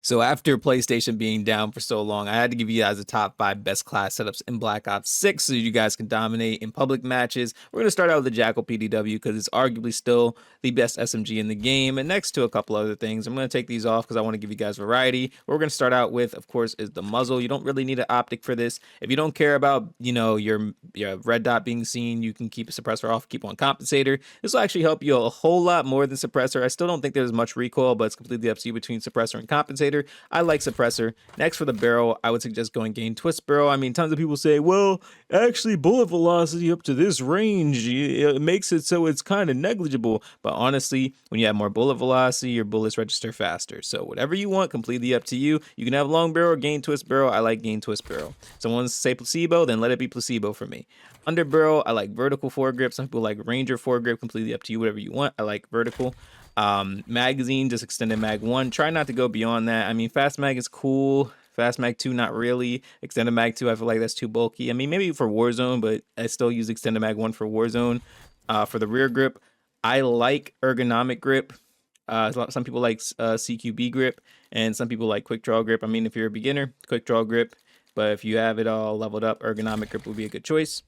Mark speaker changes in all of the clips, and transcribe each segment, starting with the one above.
Speaker 1: So after PlayStation being down for so long, I had to give you guys the top 5 best class setups in Black Ops 6 so you guys can dominate in public matches. We're going to start out with the Jackal PDW because it's arguably still the best SMG in the game, and next to a couple other things. I'm going to take these off because I want to give you guys variety. What we're going to start out with, of course, is the muzzle. You don't really need an optic for this. If you don't care about, your red dot being seen, you can keep a suppressor off, keep on compensator. This will actually help you a whole lot more than suppressor. I still don't think there's much recoil, but it's completely up to you between suppressor and compensator. I like suppressor. Next, for the barrel, I would suggest going gain twist barrel. I mean, tons of people say, well, actually bullet velocity up to this range, it makes it so it's kind of negligible. But honestly, when you have more bullet velocity, your bullets register faster. So whatever you want, completely up to you. You can have long barrel or gain twist barrel. I like gain twist barrel. Someone wants to say placebo, then let it be placebo for me. Under barrel, I like vertical foregrip. Some people like ranger foregrip, completely up to you, whatever you want. I like vertical. Magazine, just extended mag 1. Try not to go beyond that. I mean, fast mag is cool. Fast mag 2, not really. Extended mag 2, I feel like that's too bulky. I mean, maybe for Warzone, but I still use extended mag 1 for Warzone. For the rear grip, I like ergonomic grip. Some people like CQB grip, and some people like quick draw grip. I mean, if you're a beginner, quick draw grip. But if you have it all leveled up, ergonomic grip would be a good choice.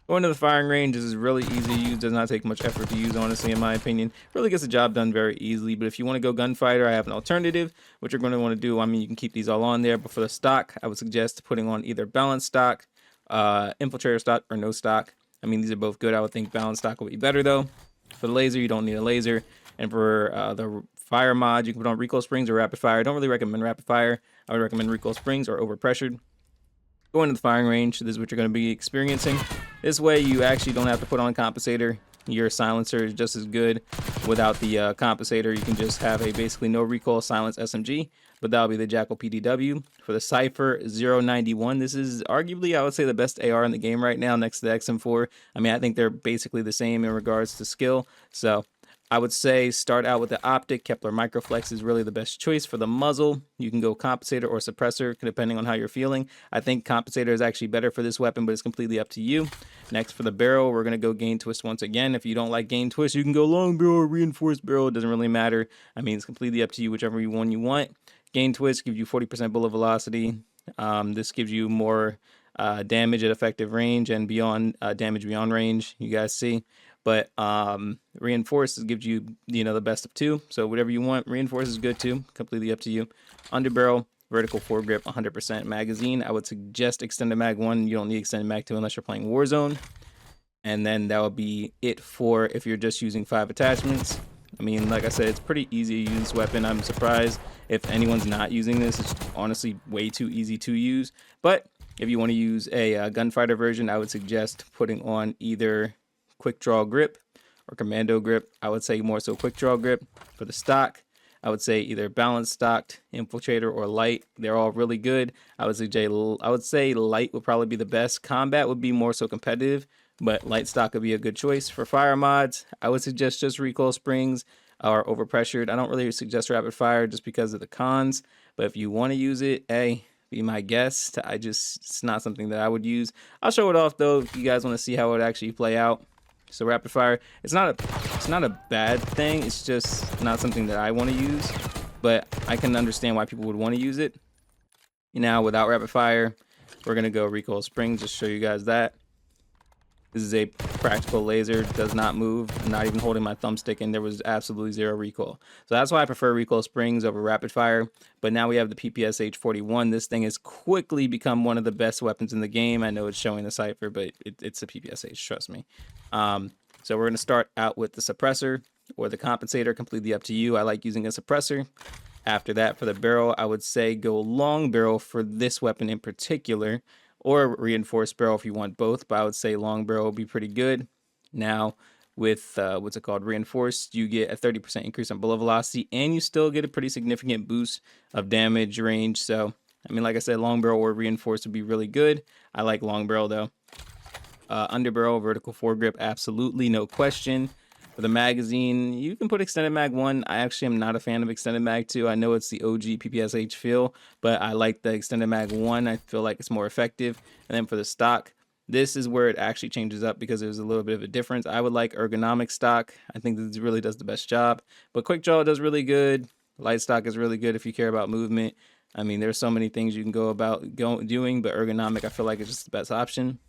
Speaker 1: Going to the firing range is really easy to use, does not take much effort to use, honestly, in my opinion. Really gets the job done very easily, but if you want to go gunfighter, I have an alternative. What you're going to want to do, I mean, you can keep these all on there, but for the stock, I would suggest putting on either balanced stock, infiltrator stock, or no stock. I mean, these are both good. I would think balanced stock would be better, though. For the laser, you don't need a laser. And for the fire mod, you can put on recoil springs or rapid fire. I don't really recommend rapid fire. I would recommend recoil springs or overpressured. Going to the firing range, this is what you're going to be experiencing. This way, you actually don't have to put on compensator. Your silencer is just as good without the compensator. You can just have a basically no recoil silence SMG, but that'll be the Jackal PDW. For the Cypher 091, this is arguably, I would say, the best AR in the game right now next to the XM4. I mean, I think they're basically the same in regards to skill. So I would say start out with the optic. Kepler Microflex is really the best choice. For the muzzle, you can go compensator or suppressor, depending on how you're feeling. I think compensator is actually better for this weapon, but it's completely up to you. Next, for the barrel, we're going to go gain twist once again. If you don't like gain twist, you can go long barrel or reinforced barrel. It doesn't really matter. I mean, it's completely up to you, whichever one you want. Gain twist gives you 40% bullet velocity. This gives you more damage at effective range and beyond damage beyond range, you guys see. But reinforced gives you, the best of 2. So whatever you want, reinforced is good too. Completely up to you. Underbarrel, vertical foregrip, 100% magazine. I would suggest extended mag 1. You don't need extended mag 2 unless you're playing Warzone. And then that would be it for if you're just using 5 attachments. I mean, like I said, it's pretty easy to use this weapon. I'm surprised if anyone's not using this. It's honestly way too easy to use. But if you want to use a gunfighter version, I would suggest putting on either quick draw grip or commando grip. I would say more so quick draw grip. For the stock, I would say either balanced stocked, infiltrator, or light. They're all really good. I would say light would probably be the best. Combat would be more so competitive, but light stock would be a good choice. For fire mods, I would suggest just recoil springs or overpressured. I don't really suggest rapid fire just because of the cons, but if you want to use it, hey, be my guest. It's not something that I would use. I'll show it off though if you guys want to see how it would actually play out. So rapid fire, it's not a bad thing. It's just not something that I want to use, but I can understand why people would want to use it. Now, without rapid fire, we're gonna go recoil springs. Just show you guys that. This is a practical laser, does not move. I'm not even holding my thumbstick, and there was absolutely 0 recoil. So that's why I prefer recoil springs over rapid fire. But now we have the PPS H41. This thing has quickly become one of the best weapons in the game. I know it's showing the Cypher, but it's a PPS H, trust me. So we're going to start out with the suppressor or the compensator, completely up to you. I like using a suppressor. After that, for the barrel, I would say go long barrel for this weapon in particular, or reinforced barrel if you want both, but I would say long barrel would be pretty good. Now, with reinforced, you get a 30% increase on bullet velocity, and you still get a pretty significant boost of damage range. So, I mean, like I said, long barrel or reinforced would be really good. I like long barrel, though. Underbarrel, vertical foregrip, absolutely, no question. For the magazine, you can put extended mag 1. I actually am not a fan of extended mag 2. I know it's the OG PPSH feel, but I like the extended mag 1. I feel like it's more effective. And then for the stock, this is where it actually changes up because there's a little bit of a difference. I would like ergonomic stock. I think this really does the best job. But quick draw does really good. Light stock is really good if you care about movement. I mean, there's so many things you can go about doing, but ergonomic, I feel like, is just the best option.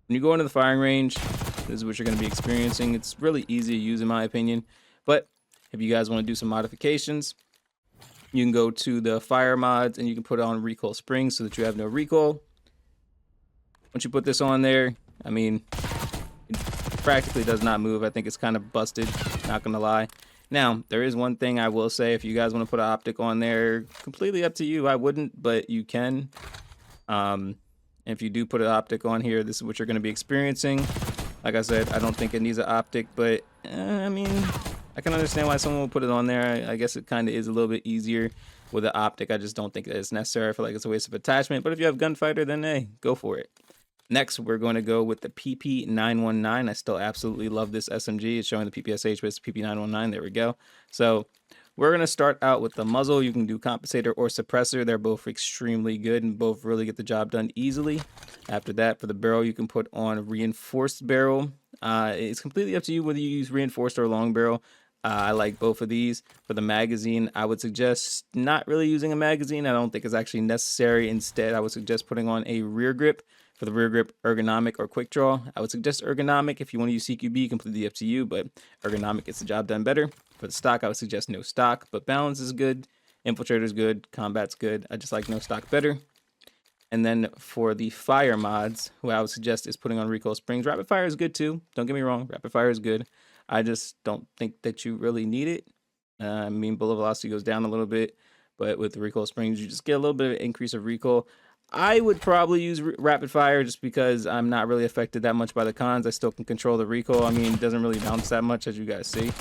Speaker 1: When you go into the firing range, this is what you're going to be experiencing. It's really easy to use, in my opinion. But if you guys want to do some modifications, you can go to the fire mods and you can put on recoil springs so that you have no recoil. Once you put this on there, I mean, it practically does not move. I think it's kind of busted, not going to lie. Now, there is one thing I will say. If you guys want to put an optic on there, completely up to you. I wouldn't, but you can. If you do put an optic on here, this is what you're going to be experiencing. Like I said, I don't think it needs an optic, but I mean, I can understand why someone will put it on there. I guess it kind of is a little bit easier with an optic. I just don't think that it's necessary. I feel like it's a waste of attachment, but if you have gunfighter, then hey, go for it. Next, we're going to go with the PP919. I still absolutely love this SMG. It's showing the PPSH, but it's PP919. There we go. So we're going to start out with the muzzle. You can do compensator or suppressor. They're both extremely good and both really get the job done easily. After that, for the barrel, you can put on a reinforced barrel. It's completely up to you whether you use reinforced or long barrel. I like both of these. For the magazine, I would suggest not really using a magazine. I don't think it's actually necessary. Instead, I would suggest putting on a rear grip. For the rear grip, ergonomic or quick draw, I would suggest ergonomic. If you want to use CQB, completely up to you, but ergonomic gets the job done better. For the stock, I would suggest no stock, but balance is good, infiltrator is good, combat's good. I just like no stock better. And then for the fire mods, who I would suggest is putting on recoil springs. Rapid fire is good too. Don't get me wrong, rapid fire is good. I just don't think that you really need it. I mean, bullet velocity goes down a little bit, but with the recoil springs, you just get a little bit of increase of recoil. I would probably use rapid fire just because I'm not really affected that much by the cons. I still can control the recoil. I mean, it doesn't really bounce that much, as you guys see.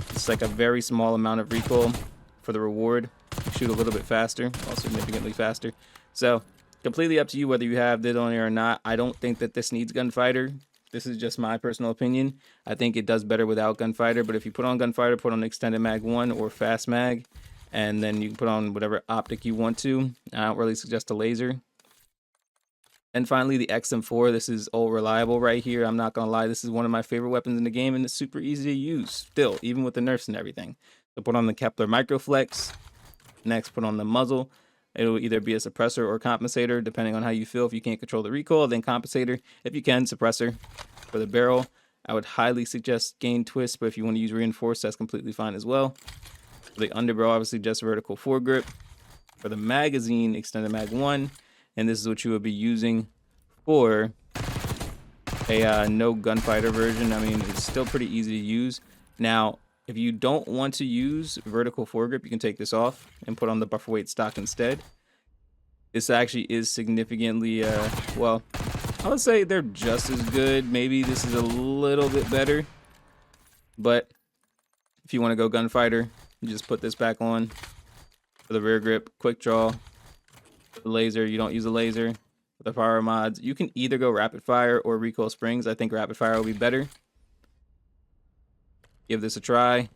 Speaker 1: It's like a very small amount of recoil for the reward. You shoot a little bit faster, also significantly faster. So completely up to you whether you have it on here or not. I don't think that this needs gunfighter. This is just my personal opinion. I think it does better without gunfighter, but if you put on gunfighter, put on extended mag 1 or fast mag, and then you can put on whatever optic you want to. I don't really suggest a laser. And finally, the XM4. This is all reliable right here. I'm not going to lie. This is one of my favorite weapons in the game, and it's super easy to use still, even with the nerfs and everything. So put on the Kepler Microflex. Next, put on the muzzle. It'll either be a suppressor or compensator, depending on how you feel. If you can't control the recoil, then compensator. If you can, suppressor. For the barrel, I would highly suggest gain twist, but if you want to use reinforced, that's completely fine as well. For the underbarrel, obviously just vertical foregrip. For the magazine, extended mag 1. And this is what you would be using for a no gunfighter version. I mean, it's still pretty easy to use. Now, if you don't want to use vertical foregrip, you can take this off and put on the buffer weight stock instead. This actually is significantly, well, I would say they're just as good. Maybe this is a little bit better. But if you want to go gunfighter, you just put this back on. For the rear grip, quick draw. The laser, you don't use a laser. For the fire mods, you can either go rapid fire or recoil springs. I think rapid fire will be better. Give this a try.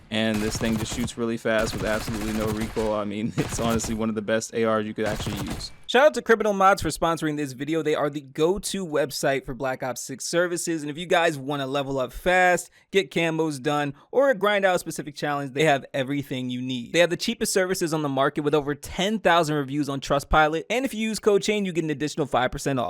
Speaker 1: And this thing just shoots really fast with absolutely no recoil. I mean, it's honestly one of the best ARs you could actually use. Shout out to Criminal Mods for sponsoring this video. They are the go-to website for Black Ops 6 services. And if you guys want to level up fast, get camos done, or grind out a specific challenge, they have everything you need. They have the cheapest services on the market with over 10,000 reviews on Trustpilot. And if you use code CHAIN, you get an additional 5% off.